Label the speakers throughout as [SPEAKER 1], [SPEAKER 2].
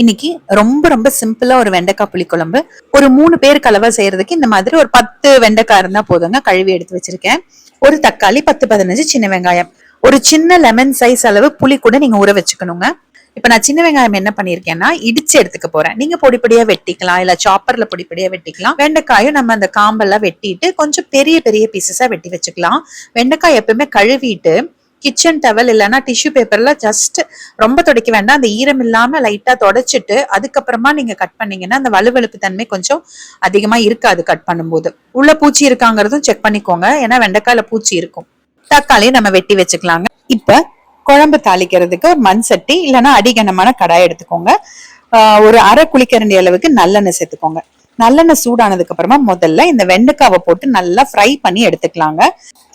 [SPEAKER 1] இன்னைக்கு ரொம்ப ரொம்ப சிம்பிளா ஒரு வெண்டைக்காய் புளிக்குழம்பு. ஒரு 3 பேருக்கு அளவா செய்யறதுக்கு இந்த மாதிரி ஒரு 10 வெண்டைக்காய் இருந்தா போதுங்க. கழுவி எடுத்து வச்சிருக்கேன். ஒரு தக்காளி, 10-15 சின்ன வெங்காயம், ஒரு சின்ன லெமன் சைஸ் அளவு புளி கூட நீங்க ஊற வச்சுக்கணுங்க. இப்ப நான் சின்ன வெங்காயம் என்ன பண்ணிருக்கேன்னா இடிச்சு எடுத்துக்க போறேன். நீங்க பொடிப்படியா வெட்டிக்கலாம், இல்ல சாப்பர்ல பொடிப்படியா வெட்டிக்கலாம். வெண்டைக்காயும் நம்ம அந்த காம்பெல்லாம் வெட்டிட்டு கொஞ்சம் பெரிய பெரிய பீசஸா வெட்டி வச்சுக்கலாம். வெண்டைக்காய் எப்பவுமே கழுவிட்டு கிச்சன் டவல் இல்லைன்னா டிஷ்யூ பேப்பர்ல ஜஸ்ட் ரொம்ப துடைக்க வேண்டாம், அந்த ஈரம் இல்லாம லைட்டா தொடச்சிட்டு அதுக்கப்புறமா நீங்க கட் பண்ணீங்கன்னா அந்த வலுவழுப்பு தன்மை கொஞ்சம் அதிகமா இருக்காது. கட் பண்ணும்போது உள்ள பூச்சி இருக்காங்கிறதும் செக் பண்ணிக்கோங்க, ஏன்னா வெண்டைக்காயில பூச்சி இருக்கும். தக்காளியை நம்ம வெட்டி வச்சுக்கலாங்க. இப்ப குழம்பு தாளிக்கிறதுக்கு ஒரு மண் சட்டி இல்லைன்னா அடிகனமான கடாய் எடுத்துக்கோங்க. ஒரு அரை குளிக்கரண்டி அளவுக்கு நல்லெண்ணெய் சேர்த்துக்கோங்க. நல்லெண்ணெய் சூடானதுக்கு அப்புறமா முதல்ல இந்த வெண்டைக்காவை போட்டு நல்லா ஃப்ரை பண்ணி எடுத்துக்கலாங்க.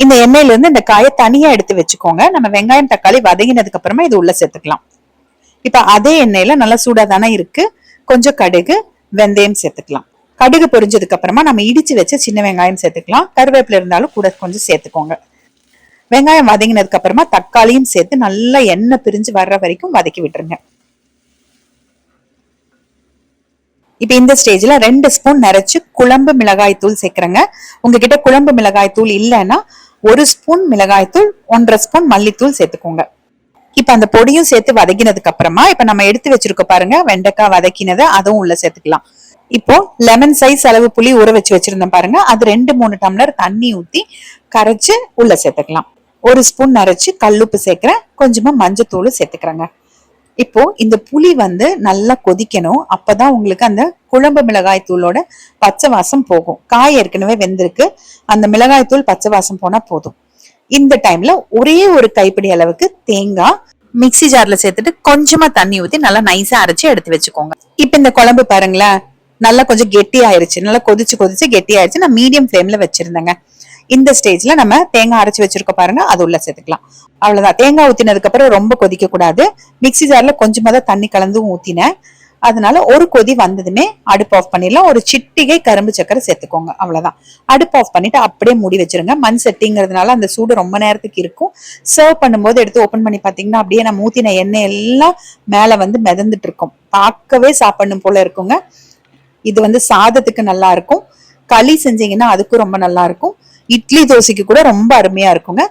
[SPEAKER 1] இந்த எண்ணெயில இருந்து இந்த காயை தனியா எடுத்து வச்சுக்கோங்க. நம்ம வெங்காயம் தக்காளி வதங்கினதுக்கு அப்புறமா இது உள்ள சேர்த்துக்கலாம். இப்ப அதே எண்ணெயில நல்லா சூடா தானே இருக்கு, கொஞ்சம் கடுகு வெந்தயம் சேர்த்துக்கலாம். கடுகு பொரிஞ்சதுக்கு அப்புறமா நம்ம இடிச்சு வச்ச சின்ன வெங்காயம் சேர்த்துக்கலாம். கருவேப்பிலை இருந்தாலும் கூட கொஞ்சம் சேர்த்துக்கோங்க. வெங்காயம் வதங்கினதுக்கு அப்புறமா தக்காளியும் சேர்த்து நல்லா எண்ணெய் பிரிஞ்சு வர்ற வரைக்கும் வதக்கி விட்டுருங்க. இப்ப இந்த ஸ்டேஜ்ல 2 ஸ்பூன் நிறைச்சு குழம்பு மிளகாய் தூள் சேர்க்கிறேங்க. உங்ககிட்ட குழம்பு மிளகாய் தூள் இல்லைன்னா 1 ஸ்பூன் மிளகாய் தூள், 1.5 ஸ்பூன் மல்லித்தூள் சேர்த்துக்கோங்க. இப்ப அந்த பொடியும் சேர்த்து வதக்கினதுக்கு அப்புறமா இப்ப நம்ம எடுத்து வச்சிருக்க பாருங்க வெண்டைக்காய் வதக்கினதை, அதுவும் உள்ள சேர்த்துக்கலாம். இப்போ லெமன் சைஸ் அளவு புளி ஊற வச்சு வச்சிருந்தேன் பாருங்க, அது 2-3 டம்ளர் தண்ணி ஊத்தி கரைச்சு உள்ள சேர்த்துக்கலாம். 1 ஸ்பூன் நிறைச்சு கல்லுப்பு சேர்க்கிறேன், கொஞ்சமா மஞ்சத்தூள் சேர்த்துக்கிறேங்க. இப்போ இந்த புளி நல்லா கொதிக்கணும். அப்பதான் உங்களுக்கு அந்த குழம்பு மிளகாய் தூளோட பச்சை வாசம் போகும். காய் ஏற்கனவே வெந்திருக்கு, அந்த மிளகாய் தூள் பச்சை வாசம் போனா போதும். இந்த டைம்ல ஒரே ஒரு கைப்பிடி அளவுக்கு தேங்காய் மிக்சி ஜார்ல சேர்த்துட்டு கொஞ்சமா தண்ணி ஊத்தி நல்லா நைஸா அரைச்சு எடுத்து வச்சுக்கோங்க. இப்ப இந்த குழம்பு பாருங்களேன், நல்லா கொஞ்சம் கெட்டி ஆயிருச்சு. நல்லா கொதிச்சு கொதிச்சு கெட்டி ஆயிடுச்சு. நான் மீடியம் ஃபிளேம்ல வச்சிருந்தேங்க. இந்த ஸ்டேஜ்ல நம்ம தேங்காய் அரைச்சு வச்சிருக்க பாருங்க, அது உள்ள சேர்த்துக்கலாம். அவ்வளவுதான். தேங்காய் ஊத்தினதுக்கு அப்புறம் ரொம்ப கொதிக்க கூடாது. மிக்சி ஜார்ல கொஞ்சமா தான் தண்ணி கலந்து ஊத்தினேன். அதனால ஒரு கொதி வந்ததுமே அடுப்பு ஆஃப் பண்ணிடலாம். ஒரு சிட்டிகை கரும்பு சக்கரை சேர்த்துக்கோங்க. அவ்வளவுதான். அடுப்பு ஆஃப் பண்ணிட்டு அப்படியே மூடி வச்சிருங்க. மண் சட்டிங்கிறதுனால அந்த சூடு ரொம்ப நேரத்துக்கு இருக்கும். சர்வ் பண்ணும்போது எடுத்து ஓபன் பண்ணி பாத்தீங்கன்னா அப்படியே நம்ம ஊத்தின எண்ணெய் எல்லாம் மேல மிதந்துட்டு இருக்கும். பார்க்கவே சாப்பிடணும் போல இருக்குங்க. இது சாதத்துக்கு நல்லா இருக்கும். களி செஞ்சீங்கன்னா அதுக்கும் ரொம்ப நல்லா இருக்கும். இட்லி தோசைக்கு கூட ரொம்ப அருமையா இருக்குங்க.